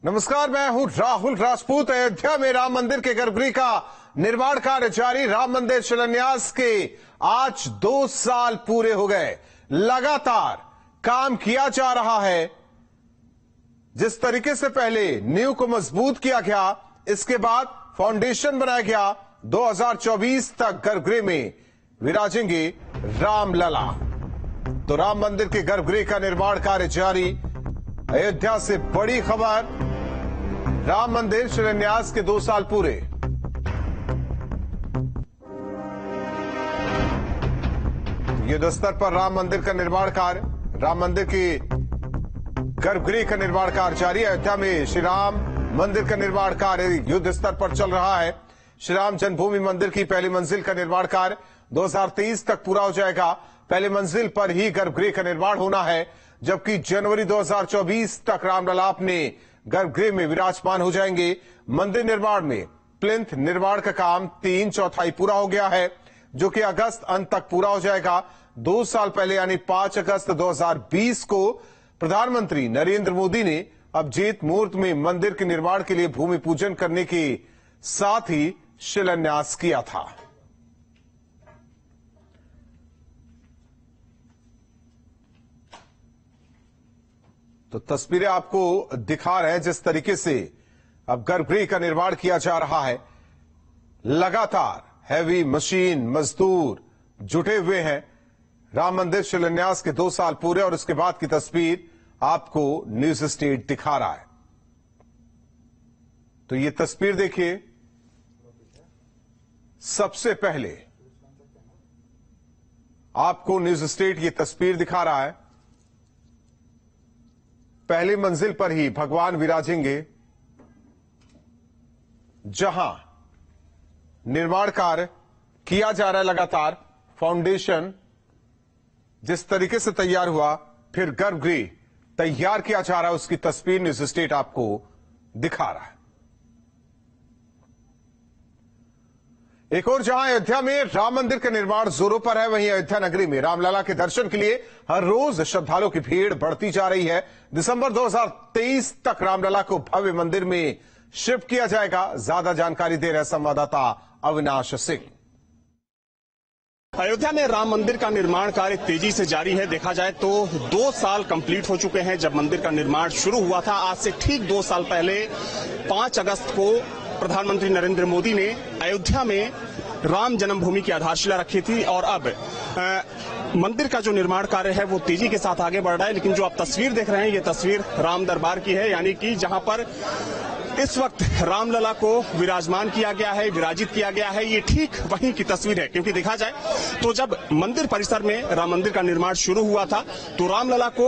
नमस्कार, मैं हूं राहुल राजपूत। अयोध्या में राम मंदिर के गर्भगृह का निर्माण कार्य जारी। राम मंदिर शिलान्यास के आज 2 साल पूरे हो गए। लगातार काम किया जा रहा है। जिस तरीके से पहले नींव को मजबूत किया गया, इसके बाद फाउंडेशन बनाया गया। 2024 तक गर्भगृह में विराजेंगे रामलला। तो राम मंदिर के गर्भगृह का निर्माण कार्य जारी। अयोध्या से बड़ी खबर, राम मंदिर शिलान्यास के 2 साल पूरे। युद्ध स्तर पर राम मंदिर का निर्माण कार्य, राम मंदिर के गर्भगृह का निर्माण कार्य जारी। अयोध्या में श्री राम मंदिर का निर्माण कार्य युद्ध स्तर पर चल रहा है। श्री राम जन्मभूमि मंदिर की पहली मंजिल का निर्माण कार्य 2023 तक पूरा हो जाएगा। पहली मंजिल पर ही गर्भगृह का निर्माण होना है, जबकि जनवरी 2024 तक रामलला अपने गर्भगृह में विराजमान हो जाएंगे। मंदिर निर्माण में प्लिंथ निर्माण का काम 3/4 पूरा हो गया है, जो कि अगस्त अंत तक पूरा हो जाएगा। 2 साल पहले यानी 5 अगस्त 2020 को प्रधानमंत्री नरेंद्र मोदी ने अभिजीत मुहूर्त में मंदिर के निर्माण के लिए भूमि पूजन करने के साथ ही शिलान्यास किया था। तो तस्वीरें आपको दिखा रहे हैं जिस तरीके से अब गर्भगृह का निर्माण किया जा रहा है। लगातार हैवी मशीन, मजदूर जुटे हुए हैं। राम मंदिर शिलान्यास के 2 साल पूरे और उसके बाद की तस्वीर आपको न्यूज स्टेट दिखा रहा है। तो ये तस्वीर देखिए। सबसे पहले आपको न्यूज स्टेट ये तस्वीर दिखा रहा है। पहली मंजिल पर ही भगवान विराजेंगे, जहां निर्माण कार्य किया जा रहा है। लगातार फाउंडेशन जिस तरीके से तैयार हुआ, फिर गर्भगृह तैयार किया जा रहा है, उसकी तस्वीर न्यूज स्टेट आपको दिखा रहा है। एक और जहां अयोध्या में राम मंदिर का निर्माण जोरों पर है, वहीं अयोध्या नगरी में रामलला के दर्शन के लिए हर रोज श्रद्धालुओं की भीड़ बढ़ती जा रही है। दिसंबर 2023 तक रामलला को भव्य मंदिर में शिफ्ट किया जाएगा। ज्यादा जानकारी दे रहे संवाददाता अविनाश सिंह। अयोध्या में राम मंदिर का निर्माण कार्य तेजी से जारी है। देखा जाए तो 2 साल कंप्लीट हो चुके हैं जब मंदिर का निर्माण शुरू हुआ था। आज से ठीक 2 साल पहले 5 अगस्त को प्रधानमंत्री नरेंद्र मोदी ने अयोध्या में राम जन्मभूमि की आधारशिला रखी थी और अब मंदिर का जो निर्माण कार्य है वो तेजी के साथ आगे बढ़ रहा है। लेकिन जो आप तस्वीर देख रहे हैं, ये तस्वीर राम दरबार की है, यानी कि जहां पर इस वक्त रामलला को विराजमान किया गया है, विराजित किया गया है। ये ठीक वहीं की तस्वीर है, क्योंकि देखा जाए तो जब मंदिर परिसर में राम मंदिर का निर्माण शुरू हुआ था तो रामलला को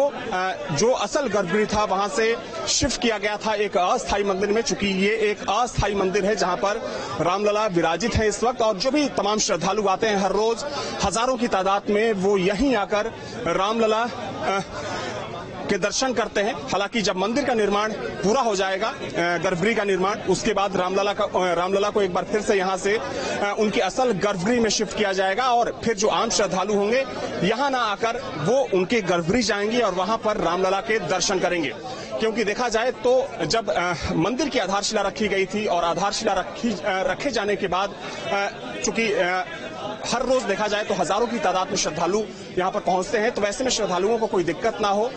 जो असल गर्भगृह था वहां से शिफ्ट किया गया था एक अस्थायी मंदिर में। चूंकि ये एक अस्थायी मंदिर है जहां पर रामलला विराजित है इस वक्त, और जो भी तमाम श्रद्धालु आते हैं हर रोज हजारों की तादाद में, वो यहीं आकर रामलला के दर्शन करते हैं। हालांकि जब मंदिर का निर्माण पूरा हो जाएगा, गर्भगृह का निर्माण, उसके बाद रामलला को एक बार फिर से यहां से उनके असल गर्भगृह में शिफ्ट किया जाएगा और फिर जो आम श्रद्धालु होंगे यहां ना आकर वो उनके गर्भगृह जाएंगे और वहां पर रामलला के दर्शन करेंगे। क्योंकि देखा जाए तो जब मंदिर की आधारशिला रखी गई थी और आधारशिला रखे जाने के बाद चूंकि हर रोज देखा जाए तो हजारों की तादाद में श्रद्धालु यहां पर पहुंचते हैं, तो वैसे में श्रद्धालुओं को कोई दिक्कत ना हो,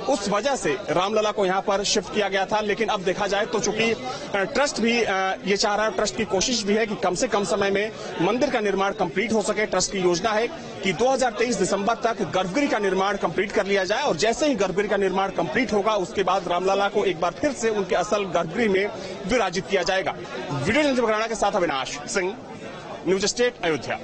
उस वजह से रामलला को यहां पर शिफ्ट किया गया था। लेकिन अब देखा जाए तो चूंकि ट्रस्ट भी ये चाह रहा है, ट्रस्ट की कोशिश भी है कि कम से कम समय में मंदिर का निर्माण कंप्लीट हो सके। ट्रस्ट की योजना है कि 2023 दिसंबर तक गर्भगृह का निर्माण कंप्लीट कर लिया जाए और जैसे ही गर्भगृह का निर्माण कंप्लीट होगा उसके बाद रामलला को एक बार फिर से उनके असल गर्भगृह में विराजित किया जाएगा। वीडियो जर्नलिस्ट बगराना के साथ अविनाश सिंह, न्यूज स्टेट अयोध्या।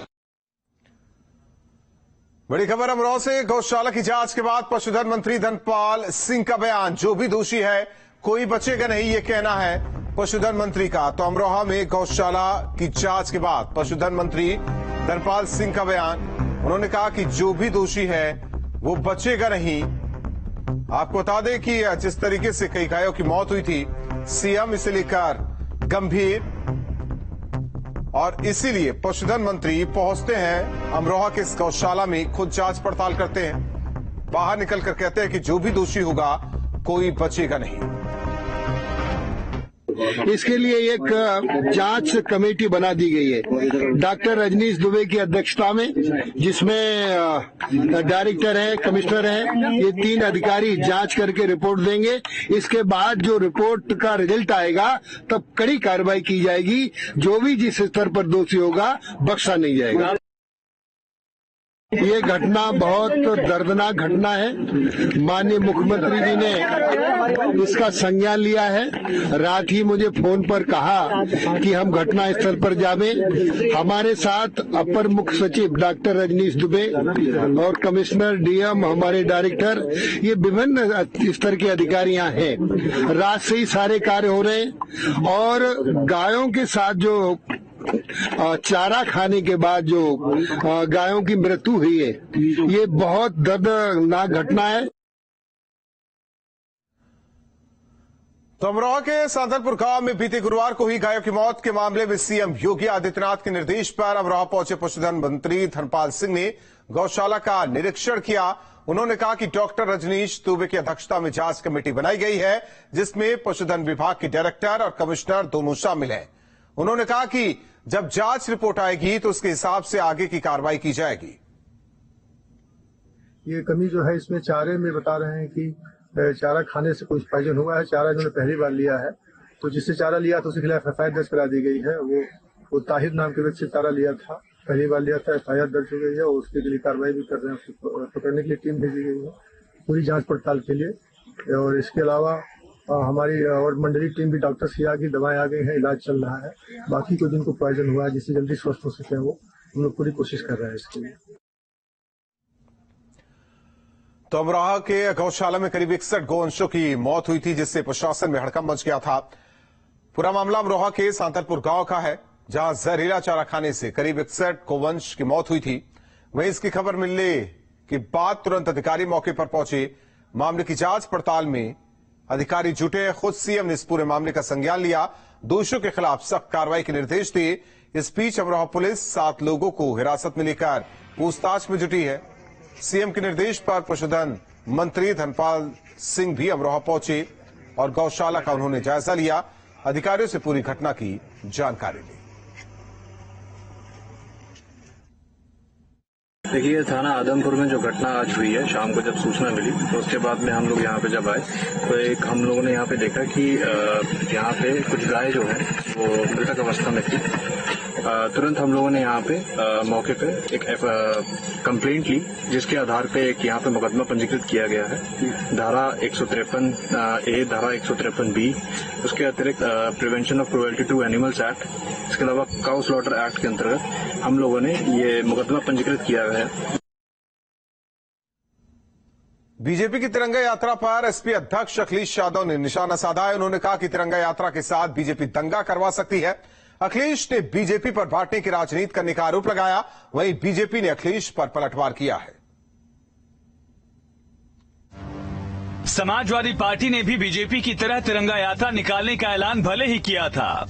बड़ी खबर अमरोहा से। गौशाला की जांच के बाद पशुधन मंत्री धनपाल सिंह का बयान, जो भी दोषी है कोई बचेगा नहीं, ये कहना है पशुधन मंत्री का। तो अमरोहा में गौशाला की जांच के बाद पशुधन मंत्री धनपाल सिंह का बयान, उन्होंने कहा कि जो भी दोषी है वो बचेगा नहीं। आपको बता दें कि जिस तरीके से कई गायों की मौत हुई थी, सीएम इसे लेकर गंभीर, और इसीलिए पशुधन मंत्री पहुंचते हैं अमरोहा के इस गौशाला में, खुद जांच पड़ताल करते हैं, बाहर निकलकर कहते हैं कि जो भी दोषी होगा कोई बचेगा नहीं। इसके लिए एक जांच कमेटी बना दी गई है डॉक्टर रजनीश दुबे की अध्यक्षता में, जिसमें डायरेक्टर है, कमिश्नर है, ये 3 अधिकारी जांच करके रिपोर्ट देंगे। इसके बाद जो रिपोर्ट का रिजल्ट आएगा तब कड़ी कार्रवाई की जाएगी। जो भी जिस स्तर पर दोषी होगा बख्शा नहीं जाएगा। ये घटना बहुत दर्दनाक घटना है। माननीय मुख्यमंत्री जी ने इसका संज्ञान लिया है। रात ही मुझे फोन पर कहा कि हम घटना स्थल पर जावें। हमारे साथ अपर मुख्य सचिव डॉक्टर रजनीश दुबे और कमिश्नर डीएम, हमारे डायरेक्टर, ये विभिन्न स्तर के अधिकारी यहाँ हैं। रात से ही सारे कार्य हो रहे हैं और गायों के साथ जो चारा खाने के बाद जो गायों की मृत्यु हुई है, ये बहुत दर्दनाक घटना है। तो अमरोहा के सांदलपुर गांव में बीते गुरुवार को हुई गायों की मौत के मामले में सीएम योगी आदित्यनाथ के निर्देश पर अमरोहा पहुंचे पशुधन मंत्री धर्मपाल सिंह ने गौशाला का निरीक्षण किया। उन्होंने कहा कि डॉक्टर रजनीश दुबे की अध्यक्षता में जांच कमेटी बनाई गई है, जिसमें पशुधन विभाग के डायरेक्टर और कमिश्नर दोनों शामिल हैं। उन्होंने कहा कि जब जांच रिपोर्ट आएगी तो उसके हिसाब से आगे की कार्रवाई की जाएगी। ये कमी जो है इसमें चारे में बता रहे हैं कि चारा खाने से कुछ पॉइजन हुआ है। चारा इन्होंने पहली बार लिया है, तो जिससे चारा लिया तो उसके खिलाफ एफआईआर दर्ज करा दी गई है। वो ताहिर नाम के व्यक्ति से चारा लिया था, पहली बार लिया था, एफआईआर दर्ज हो गई है और उसके लिए कार्रवाई भी कर रहे हैं। उसको पकड़ने के लिए टीम भेजी गई है पूरी जांच पड़ताल के लिए। और इसके अलावा हमारी और मंडली टीम भी डॉक्टर से आ गई, दवाएं आ गई हैं, इलाज चल रहा है। बाकी को जिनको पॉइजन हुआ है जिससे जल्दी स्वस्थ हो सके वो हम लोग पूरी कोशिश कर रहे हैं इसके लिए। तो अमरोहा के गौशाला में करीब 61 गोवंशों की मौत हुई थी, जिससे प्रशासन में हड़कंप मच गया था। पूरा मामला अमरोहा के सांतलपुर गांव का है, जहां जहरीला चारा खाने से करीब 61 गोवंश की मौत हुई थी। वहीं इसकी खबर मिलने के बाद तुरंत अधिकारी मौके पर पहुंचे। मामले की जांच पड़ताल में अधिकारी जुटे। खुद सीएम ने इस पूरे मामले का संज्ञान लिया, दोषियों के खिलाफ सख्त कार्रवाई के निर्देश दिए। इस बीच अमरोहा पुलिस 7 लोगों को हिरासत में लेकर पूछताछ में जुटी है। सीएम के निर्देश पर पशुधन मंत्री धर्मपाल सिंह भी अमरोहा पहुंचे और गौशाला का उन्होंने जायजा लिया। अधिकारियों से पूरी घटना की जानकारी ली। देखिए, थाना आदमपुर में जो घटना आज हुई है, शाम को जब सूचना मिली तो उसके बाद में हम लोग यहाँ पे जब आए तो एक हम लोगों ने यहाँ पे देखा कि यहाँ पे कुछ गाय जो है वो मृतक अवस्था में थी। तुरंत हम लोगों ने यहाँ पे मौके पे एक कंप्लेंट ली, जिसके आधार पे एक यहाँ पे मुकदमा पंजीकृत किया गया है। धारा 153A, धारा 153B, उसके अतिरिक्त prevention of cruelty to animals act, इसके अलावा काउ स्लॉटर एक्ट के अंतर्गत हम लोगों ने ये मुकदमा पंजीकृत किया है। बीजेपी की तिरंगा यात्रा पर एसपी अध्यक्ष अखिलेश यादव ने निशाना साधा है। उन्होंने कहा कि तिरंगा यात्रा के साथ बीजेपी दंगा करवा सकती है। अखिलेश ने बीजेपी पर बांटने की राजनीति करने का आरोप लगाया। वहीं बीजेपी ने अखिलेश पर पलटवार किया है। समाजवादी पार्टी ने भी बीजेपी की तरह तिरंगा यात्रा निकालने का ऐलान भले ही किया था,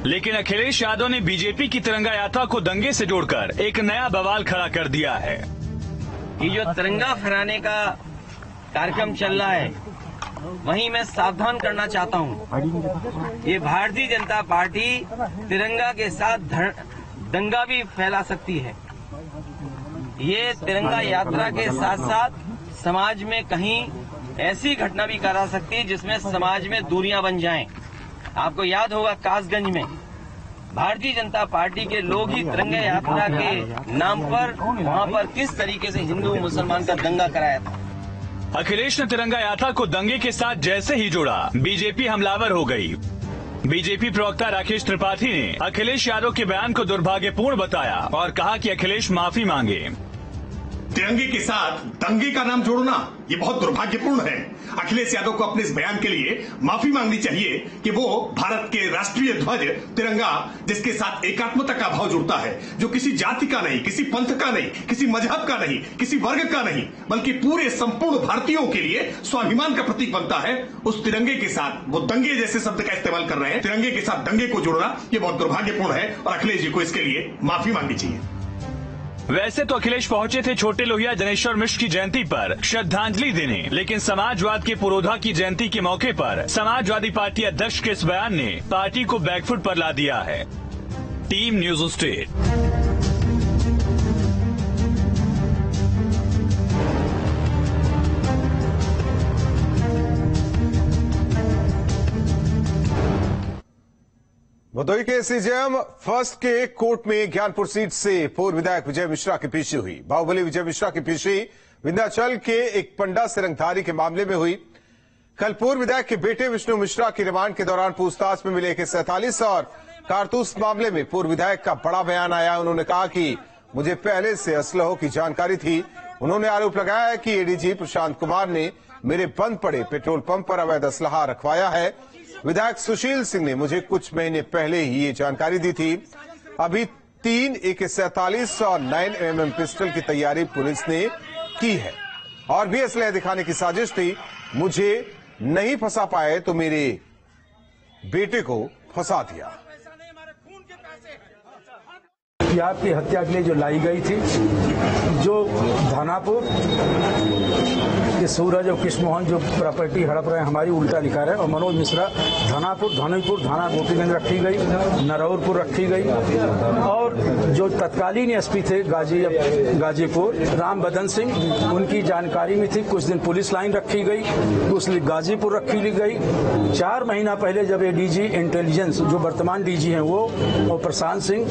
लेकिन अखिलेश यादव ने बीजेपी की तिरंगा यात्रा को दंगे से जोड़कर एक नया बवाल खड़ा कर दिया है। ये जो तिरंगा फहराने का कार्यक्रम चल रहा है, वहीं मैं सावधान करना चाहता हूं। ये भारतीय जनता पार्टी तिरंगा के साथ दंगा भी फैला सकती है। ये तिरंगा यात्रा के साथ साथ समाज में कहीं ऐसी घटना भी करा सकती है जिसमें समाज में दूरियां बन जाएं। आपको याद होगा कासगंज में भारतीय जनता पार्टी के लोग ही तिरंगा यात्रा के नाम पर वहां पर किस तरीके से हिंदू मुसलमान का दंगा कराया था। अखिलेश ने तिरंगा यात्रा को दंगे के साथ जैसे ही जोड़ा, बीजेपी हमलावर हो गई। बीजेपी प्रवक्ता राकेश त्रिपाठी ने अखिलेश यादव के बयान को दुर्भाग्यपूर्ण बताया और कहा कि अखिलेश माफी मांगे। तिरंगे के साथ दंगे का नाम जोड़ना ये बहुत दुर्भाग्यपूर्ण है। अखिलेश यादव को अपने इस बयान के लिए माफी मांगनी चाहिए कि वो भारत के राष्ट्रीय ध्वज तिरंगा, जिसके साथ एकात्मता का भाव जुड़ता है, जो किसी जाति का नहीं, किसी पंथ का नहीं, किसी मजहब का नहीं, किसी वर्ग का नहीं, बल्कि पूरे संपूर्ण भारतीयों के लिए स्वाभिमान का प्रतीक बनता है, उस तिरंगे के साथ वो दंगे जैसे शब्द का इस्तेमाल कर रहे हैं। तिरंगे के साथ दंगे को जोड़ना ये बहुत दुर्भाग्यपूर्ण है और अखिलेश जी को इसके लिए माफी मांगनी चाहिए। वैसे तो अखिलेश पहुंचे थे छोटे लोहिया जनेश्वर मिश्र की जयंती पर श्रद्धांजलि देने, लेकिन समाजवाद के पुरोधा की जयंती के मौके पर समाजवादी पार्टी अध्यक्ष के इस बयान ने पार्टी को बैकफुट पर ला दिया है। Team news state. भदोही के सीजेएम फर्स्ट के कोर्ट में ज्ञानपुर सीट से पूर्व विधायक विजय मिश्रा की पेशी हुई। बाहुबली विजय मिश्रा की पेशी विंध्याचल के एक पंडा सिरंगधारी के मामले में हुई। कल पूर्व विधायक के बेटे विष्णु मिश्रा की रिमांड के दौरान पूछताछ में मिले AK-47 और कारतूस मामले में पूर्व विधायक का बड़ा बयान आया। उन्होंने कहा कि मुझे पहले से असलहों की जानकारी थी। उन्होंने आरोप लगाया है कि एडीजी प्रशांत कुमार ने मेरे बंद पड़े पेट्रोल पंप पर अवैध असलहा रखवाया है। विधायक सुशील सिंह ने मुझे कुछ महीने पहले ही ये जानकारी दी थी। अभी 3 AK-47 और 9mm पिस्टल की तैयारी पुलिस ने की है और भी असलहे दिखाने की साजिश थी। मुझे नहीं फंसा पाए तो मेरे बेटे को फंसा दिया। आपकी हत्या के लिए जो लाई गई थी, जो धानापुर के सूरज और कृष्णमोहन जो प्रॉपर्टी हड़प रहे हैं हमारी, उल्टा लिखा रहे, और मनोज मिश्रा धानापुर, धनीपुर, थाना गोपीगंज रखी गई, नरौरपुर रखी गई, और जो तत्कालीन एसपी थे गाजीपुर राम बदन सिंह, उनकी जानकारी में थी। कुछ दिन पुलिस लाइन रखी गई, उस गाजीपुर रखी गई। 4 महीना पहले जब एडीजी इंटेलिजेंस जो वर्तमान डीजी हैं वो और प्रशांत सिंह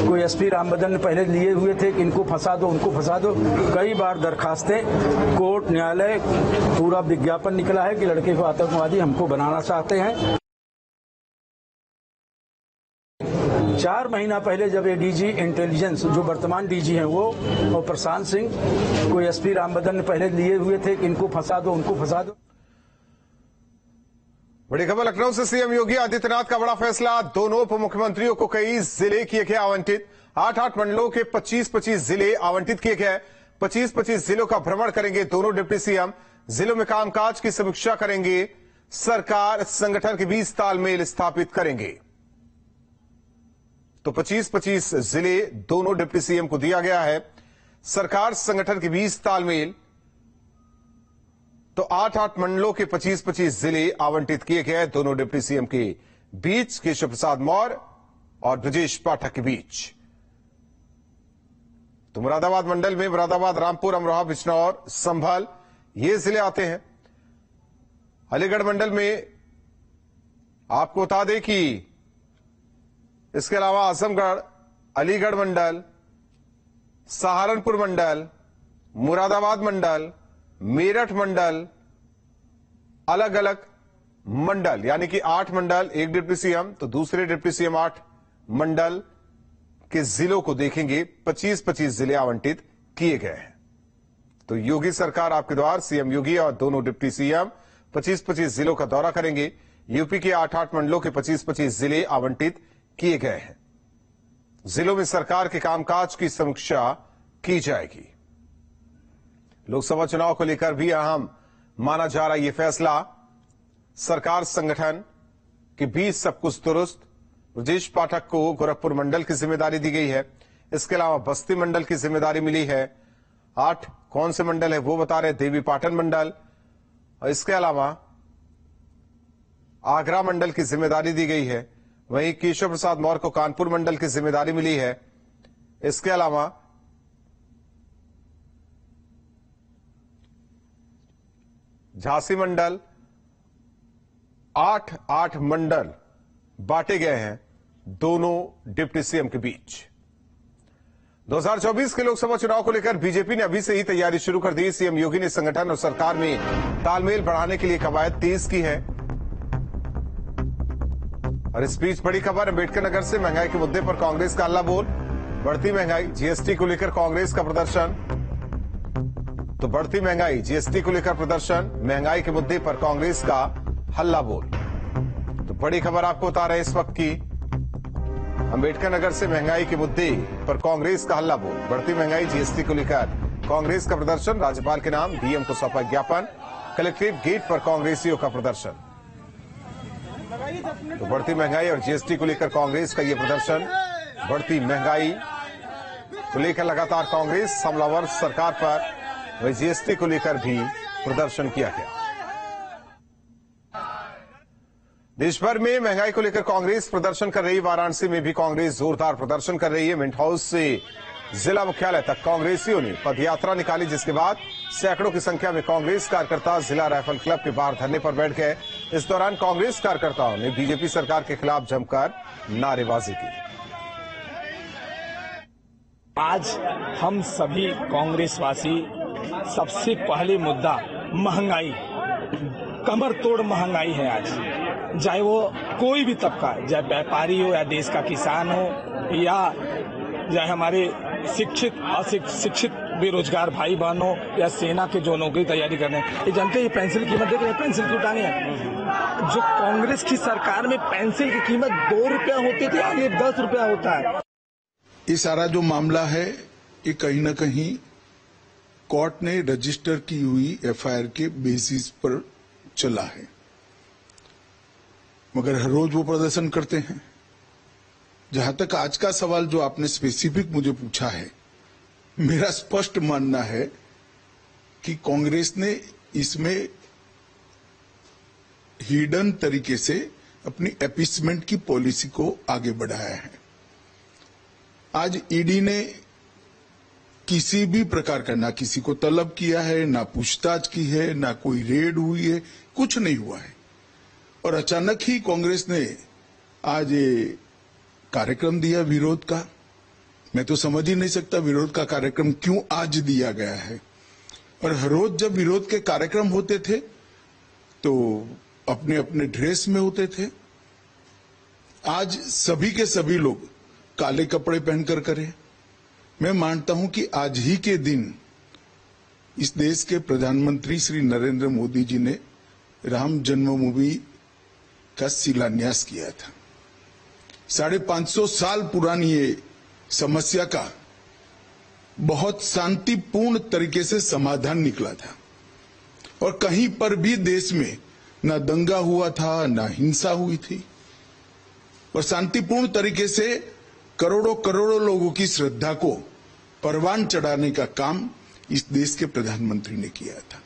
को एसपी राम बदन ने पहले लिए हुए थे कि इनको फंसा दो, उनको फंसा दो। कई बार दरखास्तें, कोर्ट, न्यायालय, पूरा विज्ञापन निकला है कि लड़के को आतंकवादी हमको बनाना चाहते हैं। 4 महीना पहले जब एडीजी इंटेलिजेंस जो वर्तमान डीजी हैं वो और प्रशांत सिंह को एसपी राम बदन ने पहले लिए हुए थे कि इनको फंसा दो, उनको फंसा दो। बड़ी खबर लखनऊ से। सीएम योगी आदित्यनाथ का बड़ा फैसला। दोनों उप मुख्यमंत्रियों को कई जिले किए गए आवंटित। 8-8 मंडलों के 25-25 जिले आवंटित किए गए। 25-25 जिलों का भ्रमण करेंगे दोनों डिप्टी सीएम। जिलों में कामकाज की समीक्षा करेंगे। सरकार संगठन के बीच तालमेल स्थापित करेंगे। तो 25-25 जिले दोनों डिप्टी सीएम को दिया गया है। सरकार संगठन के बीच तालमेल। तो 8-8 मंडलों के 25-25 जिले आवंटित किए गए दोनों डिप्टी सीएम के बीच, केशव प्रसाद मौर्य और ब्रजेश पाठक के बीच। तो मुरादाबाद मंडल में मुरादाबाद, रामपुर, अमरोहा, बिजनौर, संभल ये जिले आते हैं। अलीगढ़ मंडल में आपको बता दें कि इसके अलावा आजमगढ़, अलीगढ़ मंडल, सहारनपुर मंडल, मुरादाबाद मंडल, मेरठ मंडल, अलग अलग मंडल, यानी कि 8 मंडल, एक डिप्टी सीएम, तो दूसरे डिप्टी सीएम 8 मंडल के जिलों को देखेंगे। 25-25 जिले आवंटित किए गए हैं। तो योगी सरकार आपके द्वार, सीएम योगी और दोनों डिप्टी सीएम 25-25 जिलों का दौरा करेंगे। यूपी के 8-8 मंडलों के 25-25 जिले आवंटित किए गए हैं। जिलों में सरकार के कामकाज की समीक्षा की जाएगी। लोकसभा चुनाव को लेकर भी अहम माना जा रहा यह फैसला। सरकार संगठन के बीच सब कुछ दुरुस्त। ब्रजेश पाठक को गोरखपुर मंडल की जिम्मेदारी दी गई है। इसके अलावा बस्ती मंडल की जिम्मेदारी मिली है। 8 कौन से मंडल है वो बता रहे, देवी पाटन मंडल, और इसके अलावा आगरा मंडल की जिम्मेदारी दी गई है। वहीं केशव प्रसाद मौर्य को कानपुर मंडल की जिम्मेदारी मिली है। इसके अलावा झांसी मंडल, 8-8 मंडल बांटे गए हैं दोनों डिप्टी सीएम के बीच। 2024 के लोकसभा चुनाव को लेकर बीजेपी ने अभी से ही तैयारी शुरू कर दी। सीएम योगी ने संगठन और सरकार में तालमेल बढ़ाने के लिए कवायद तेज की है। और इस बीच बड़ी खबर, अम्बेडकर नगर से महंगाई के मुद्दे पर कांग्रेस का हल्ला बोल। बढ़ती महंगाई, जीएसटी को लेकर कांग्रेस का प्रदर्शन। तो बढ़ती महंगाई, जीएसटी को लेकर प्रदर्शन, महंगाई के मुद्दे पर कांग्रेस का हल्ला बोल। तो बड़ी खबर आपको बता रहे हैं इस वक्त की, अम्बेडकर नगर से महंगाई के मुद्दे पर कांग्रेस का हल्ला बोल। बढ़ती महंगाई, जीएसटी को लेकर कांग्रेस का प्रदर्शन। राज्यपाल के नाम डीएम को सौंपा ज्ञापन। कलेक्ट्रेट गेट पर कांग्रेसियों का प्रदर्शन। तो बढ़ती महंगाई और जीएसटी को लेकर कांग्रेस का यह प्रदर्शन। बढ़ती महंगाई को लेकर लगातार कांग्रेस हमलावर सरकार पर, वही जीएसटी को लेकर भी प्रदर्शन किया गया। देश भर में महंगाई को लेकर कांग्रेस प्रदर्शन कर रही है। वाराणसी में भी कांग्रेस जोरदार प्रदर्शन कर रही है। मिंट हाउस से जिला मुख्यालय तक कांग्रेसियों ने पदयात्रा निकाली, जिसके बाद सैकड़ों की संख्या में कांग्रेस कार्यकर्ता जिला राइफल क्लब के बाहर धरने पर बैठ गए। इस दौरान कांग्रेस कार्यकर्ताओं ने बीजेपी सरकार के खिलाफ जमकर नारेबाजी की। आज हम सभी कांग्रेसवासी सबसे पहले मुद्दा महंगाई, कमर तोड़ महंगाई है आज, चाहे वो कोई भी तबका, चाहे व्यापारी हो या देश का किसान हो या चाहे हमारे शिक्षित अशिक्षित बेरोजगार भाई बहन हो या सेना के जो नौकरी तैयारी कर रहे हैं। ये जानते हैं ये पेंसिल की कीमत देख रहे हैं, पेंसिल क्यों टांगे हैं? जो कांग्रेस की सरकार में पेंसिल की कीमत 2 रुपया होती थी, आज ये 10 रुपया होता है। ये सारा जो मामला है ये कहीं न कहीं कोर्ट ने रजिस्टर की हुई एफआईआर के बेसिस पर चला है, मगर हर रोज वो प्रदर्शन करते हैं। जहां तक आज का सवाल जो आपने स्पेसिफिक मुझे पूछा है, मेरा स्पष्ट मानना है कि कांग्रेस ने इसमें हिडन तरीके से अपनी अपीसमेंट की पॉलिसी को आगे बढ़ाया है। आज ईडी ने किसी भी प्रकार का ना किसी को तलब किया है, ना पूछताछ की है, ना कोई रेड हुई है, कुछ नहीं हुआ है। और अचानक ही कांग्रेस ने आज ये कार्यक्रम दिया विरोध का। मैं तो समझ ही नहीं सकता विरोध का कार्यक्रम क्यों आज दिया गया है। और हर रोज जब विरोध के कार्यक्रम होते थे तो अपने अपने ड्रेस में होते थे। आज सभी के सभी लोग काले कपड़े पहनकर करें। मैं मानता हूं कि आज ही के दिन इस देश के प्रधानमंत्री श्री नरेंद्र मोदी जी ने राम जन्मभूमि का शिलान्यास किया था। 550 साल पुरानी ये समस्या का बहुत शांतिपूर्ण तरीके से समाधान निकला था और कहीं पर भी देश में न दंगा हुआ था, न हिंसा हुई थी और शांतिपूर्ण तरीके से करोड़ों करोड़ों लोगों की श्रद्धा को परवान चढ़ाने का काम इस देश के प्रधानमंत्री ने किया था।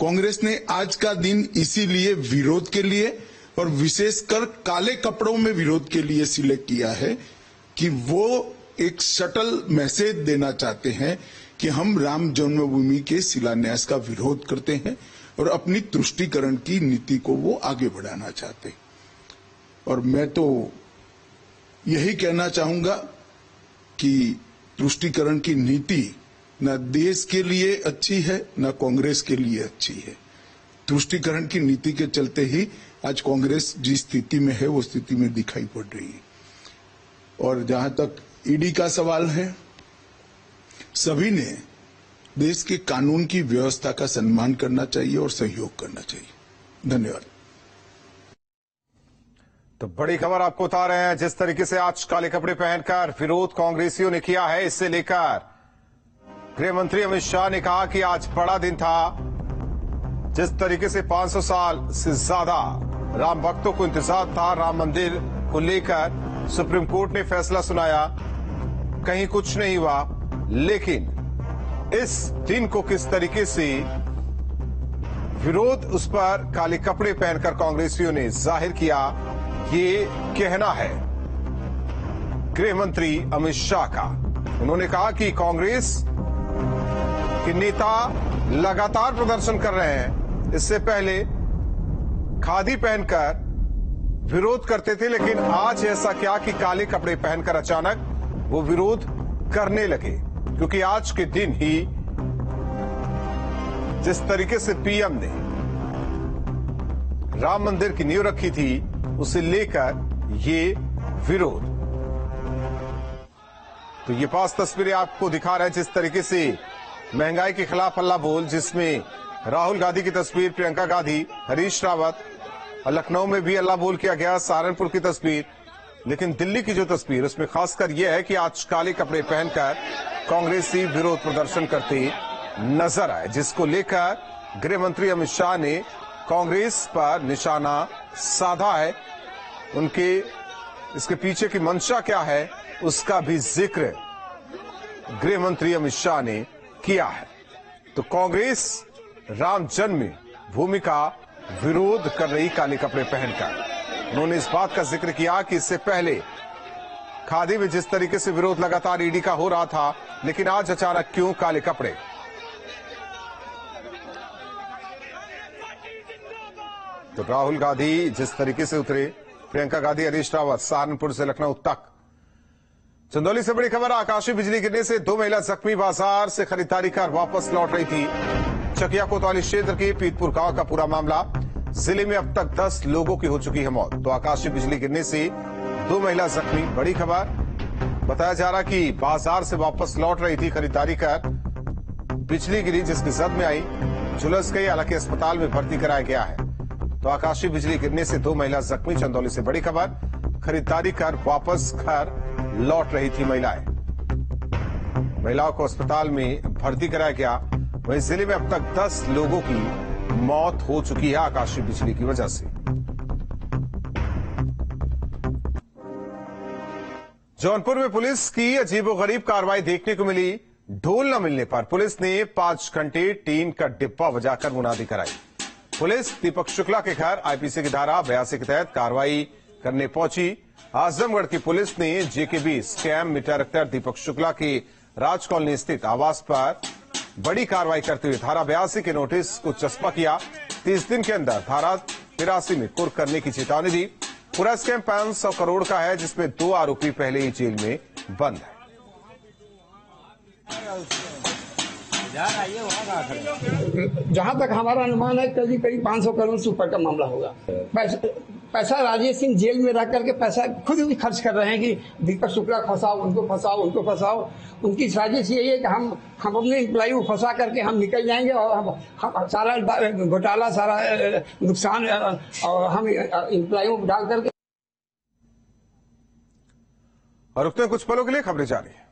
कांग्रेस ने आज का दिन इसीलिए विरोध के लिए और विशेषकर काले कपड़ों में विरोध के लिए सिलेक्ट किया है कि वो एक सटल मैसेज देना चाहते हैं कि हम राम जन्मभूमि के शिलान्यास का विरोध करते हैं और अपनी तुष्टीकरण की नीति को वो आगे बढ़ाना चाहते हैं। और मैं तो यही कहना चाहूंगा कि तुष्टीकरण की नीति न देश के लिए अच्छी है न कांग्रेस के लिए अच्छी है। तुष्टीकरण की नीति के चलते ही आज कांग्रेस जिस स्थिति में है वो स्थिति में दिखाई पड़ रही है। और जहां तक ईडी का सवाल है, सभी ने देश के कानून की व्यवस्था का सम्मान करना चाहिए और सहयोग करना चाहिए। धन्यवाद। तो बड़ी खबर आपको बता रहे हैं, जिस तरीके से आज काले कपड़े पहनकर विरोध कांग्रेसियों ने किया है, इससे लेकर गृह मंत्री अमित शाह ने कहा कि आज बड़ा दिन था। जिस तरीके से 500 साल से ज्यादा राम भक्तों को इंतजार था, राम मंदिर को लेकर सुप्रीम कोर्ट ने फैसला सुनाया, कहीं कुछ नहीं हुआ, लेकिन इस दिन को किस तरीके से विरोध उस पर काले कपड़े पहनकर कांग्रेसियों ने जाहिर किया, ये कहना है गृह मंत्री अमित शाह का। उन्होंने कहा कि कांग्रेस के नेता लगातार प्रदर्शन कर रहे हैं। इससे पहले खादी पहनकर विरोध करते थे, लेकिन आज ऐसा क्या कि काले कपड़े पहनकर अचानक वो विरोध करने लगे, क्योंकि आज के दिन ही जिस तरीके से पीएम ने राम मंदिर की नींव रखी थी, उसे लेकर ये विरोध। तो ये 5 तस्वीरें आपको दिखा रहे हैं, जिस तरीके से महंगाई के खिलाफ हल्ला बोल, जिसमें राहुल गांधी की तस्वीर, प्रियंका गांधी, हरीश रावत, लखनऊ में भी हल्ला बोल किया गया, सहारनपुर की तस्वीर। लेकिन दिल्ली की जो तस्वीर, उसमें खासकर यह है कि आज काले कपड़े पहनकर कांग्रेसी विरोध प्रदर्शन करते नजर आए, जिसको लेकर गृह मंत्री अमित शाह ने कांग्रेस पर निशाना साधा है। उनके इसके पीछे की मंशा क्या है, उसका भी जिक्र गृह मंत्री अमित शाह ने किया है। तो कांग्रेस राम जन्म भूमि का विरोध कर रही काले कपड़े पहनकर। उन्होंने इस बात का जिक्र किया कि इससे पहले खादी में जिस तरीके से विरोध लगातार ईडी का हो रहा था, लेकिन आज अचानक क्यों काले कपड़े। तो राहुल गांधी जिस तरीके से उतरे, प्रियंका गांधी, हरीश रावत सहारनपुर से लखनऊ तक। चंदौली से बड़ी खबर, आकाशीय बिजली गिरने से 2 महिला जख्मी, बाजार से खरीदारी कर वापस लौट रही थी। चकिया कोतवाली क्षेत्र के पीतपुर गांव का पूरा मामला। जिले में अब तक 10 लोगों की हो चुकी है मौत। तो आकाशीय बिजली गिरने से 2 महिला जख्मी, बड़ी खबर। बताया जा रहा कि बाजार से वापस लौट रही थी खरीदारी कर, बिजली गिरी जिसकी जद में आई, झुलस गई, हालांकि अस्पताल में भर्ती कराया गया है। तो आकाशीय बिजली गिरने से 2 महिला जख्मी। चंदौली से बड़ी खबर, खरीदारी कर वापस घर लौट रही थी महिलाएं। महिलाओं को अस्पताल में भर्ती कराया गया। वहीं जिले में अब तक 10 लोगों की मौत हो चुकी है आकाशीय बिजली की वजह से। जौनपुर में पुलिस की अजीबोगरीब कार्रवाई देखने को मिली। ढोल न मिलने पर पुलिस ने 5 घंटे टीन का डिब्बा बजाकर मुनादी कराई। पुलिस दीपक शुक्ला के घर आईपीसी की धारा 82 के तहत कार्रवाई करने पहुंची। आजमगढ़ की पुलिस ने जेकेबी स्कैम डायरेक्टर दीपक शुक्ला के राज कॉलोनी स्थित आवास पर बड़ी कार्रवाई करते हुए धारा 82 के नोटिस को चस्पा किया। 30 दिन के अंदर धारा 83 में कुर्क करने की चेतावनी दी। पूरा स्कैम 500 करोड़ का है, जिसमें 2 आरोपी पहले ही जेल में बंद है। जहां तक हमारा अनुमान है करीब 500 करोड़ से ऊपर का मामला होगा। पैसा राजेश सिंह जेल में रह करके पैसा खुद भी खर्च कर रहे हैं कि दीपक शुक्ला फंसाओ, उनको फंसाओ, उनको फंसाओ। उनकी साजिश यही है कि हम अपने एम्प्लॉय को फंसा करके हम निकल जाएंगे और हम सारा घोटाला, सारा नुकसान और हम एम्प्लॉयों को डाल करके। और रुकते हैं कुछ पलों के लिए, खबरें जारी है।